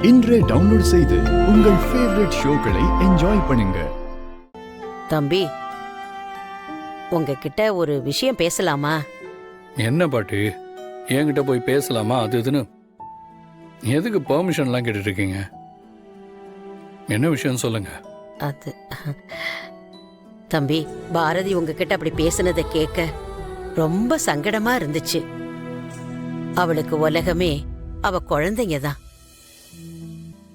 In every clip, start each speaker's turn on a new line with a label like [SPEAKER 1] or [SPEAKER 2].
[SPEAKER 1] இன்றே டவுன்லோட் செய்து உங்கள் ஃபேவரட் ஷோக்களை என்ஜாய் பண்ணுங்க.
[SPEAKER 2] தம்பி, உங்ககிட்ட ஒரு விஷயம் பேசலாமா?
[SPEAKER 3] என்ன பாட்டி, என்கிட்ட போய் பேசலாமா அது இதுன்னு எதுக்கு பெர்மிஷன்லாம் கேட்டுட்டு இருக்கீங்க? என்ன விஷயம் சொல்லுங்க.
[SPEAKER 2] அது தம்பி, பாரதி உங்ககிட்ட அப்படி பேசுனதை கேட்க ரொம்ப சங்கடமா இருந்துச்சு. அவளுக்கு உலகமே அவ குழந்தைங்க தான்.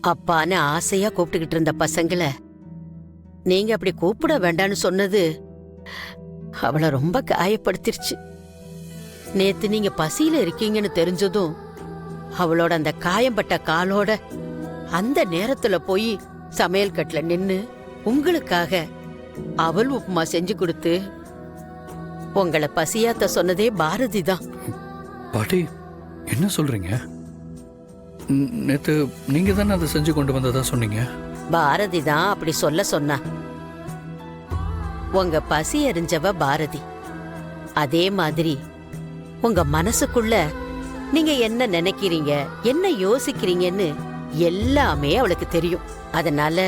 [SPEAKER 2] அப்பான்னு ஆசையா கூப்பிட்டுக்கிட்டு இருந்த பசங்களை நீங்க அப்படி கூப்பிட வேண்டான்னு சொன்னது அவளை ரொம்ப காயப்படுத்திருச்சு. நேத்து நீங்க பசியில இருக்கீங்கன்னு தெரிஞ்சதும் அவளோட அந்த காயம்பட்ட காலோட அந்த நேரத்துல போய் சமையல் கட்டுல நின்னு உங்களுக்காக அவள் உப்புமா செஞ்சு கொடுத்து உங்களை பசியாத்த சொன்னதே பாரதி தான்.
[SPEAKER 3] பாட்டி, என்ன சொல்றீங்க? நேத்து நீங்க தானே அதை செஞ்சு கொண்டு வந்ததா சொன்னீங்க.
[SPEAKER 2] பாரதி தான் அப்படி சொல்ல சொன்னா. உங்க பசி அறிஞ்சவ பாரதி. அதே மாதிரி உங்க மனசுக்குள்ள நீங்க என்ன நினைக்கிறீங்க, என்ன யோசிக்கிறீங்கன்னு எல்லாமே அவளுக்கு தெரியும். அதனால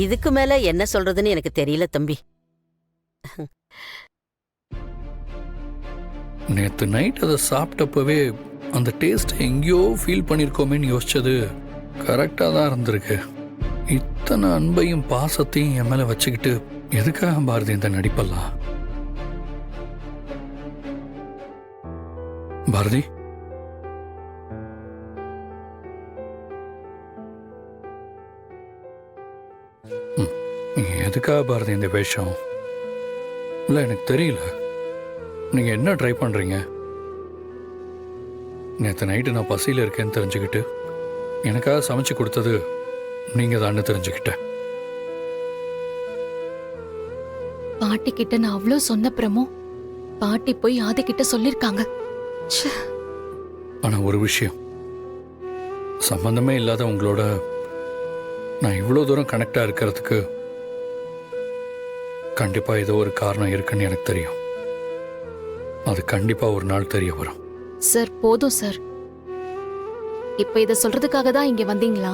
[SPEAKER 2] இதுக்கு மேல என்ன சொல்றதுன்னு எனக்கு தெரியல தம்பி.
[SPEAKER 3] நேத்து நைட் அதை சாப்பிட்டப்பவே அந்த டேஸ்ட் எங்கேயோ ஃபீல் பண்ணியிருக்கோமேன்னு யோசிச்சது கரெக்டாக தான் இருந்திருக்கு. இத்தனை அன்பையும் பாசத்தையும் என் மேலே வச்சுக்கிட்டு எதுக்காக பாரதி இந்த நடிப்பெல்லாம்? பாரதி, எதுக்காக பாரதி இந்த வேஷம்? இல்லை, எனக்கு தெரியல. நீங்க என்ன ட்ரை பண்றீங்க? நேற்று நைட்டு நான் பசியில் இருக்கேன்னு தெரிஞ்சுக்கிட்டு எனக்காக சமைச்சு கொடுத்தது நீங்க தான் தெரிஞ்சுக்கிட்டேன்.
[SPEAKER 4] பாட்டி கிட்ட நான் அவ்வளோ சொன்னப்புறமும் பாட்டி போய் ஆதி கிட்ட சொல்லிருக்காங்க.
[SPEAKER 3] ஆனா ஒரு விஷயம், சம்பந்தமே இல்லாத உங்களோட நான் இவ்வளோ தூரம் கனெக்டா இருக்கிறதுக்கு கண்டிப்பா ஏதோ ஒரு காரணம் இருக்குன்னு எனக்கு தெரியும். அது கண்டிப்பா ஒரு நாள் தெரிய வரும்.
[SPEAKER 4] சார், போதும் சார். இப்ப இத சொல்றதுக்காக தான் இங்க வந்தீங்களா?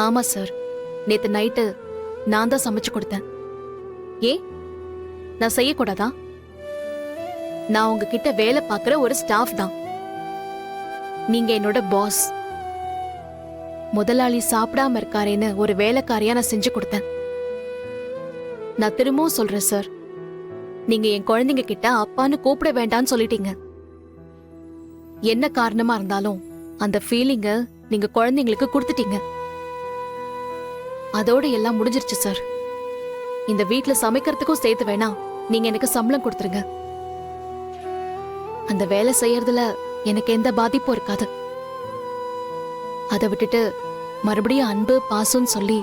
[SPEAKER 4] ஆமா சார், நேத்து நைட்டு நான் தான் சமைச்சு கொடுத்தேன். ஏன் நான் செய்யக்கூடாதா? நான் உங்ககிட்ட வேலை பார்க்குற ஒரு ஸ்டாஃப் தான். நீங்க என்னோட பாஸ். முதலாளி சாப்பிடாம இருக்காரேன்னு ஒரு வேலைக்காரியா நான் செஞ்சு கொடுத்தேன். நான் திரும்பவும் சொல்றேன் சார், நீங்க என் குழந்தைங்க கிட்ட அப்பான்னு கூப்பிட வேண்டாம்னு சொல்லிட்டீங்க. என்ன காரணமா இருந்தாலும் அந்த ஃபீலிங்க நீங்க குழந்தைங்களுக்கு கொடுத்துட்டீங்க. அதோட எல்லாம் முடிஞ்சிருச்சு சார். இந்த வீட்ல சமைக்கிறதுக்கும் சேர்த்து வேணா நீங்க எனக்கு சம்பளம் கொடுத்துருங்க. அந்த வேலை செய்யறதுல எனக்கு எந்த பாதிப்பும் இருக்காது. அதை விட்டுட்டு மறுபடியும் அன்பு பாசம்னு சொல்லி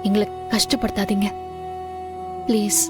[SPEAKER 4] எங்களை கஷ்டப்படுத்தாதீங்க ப்ளீஸ்.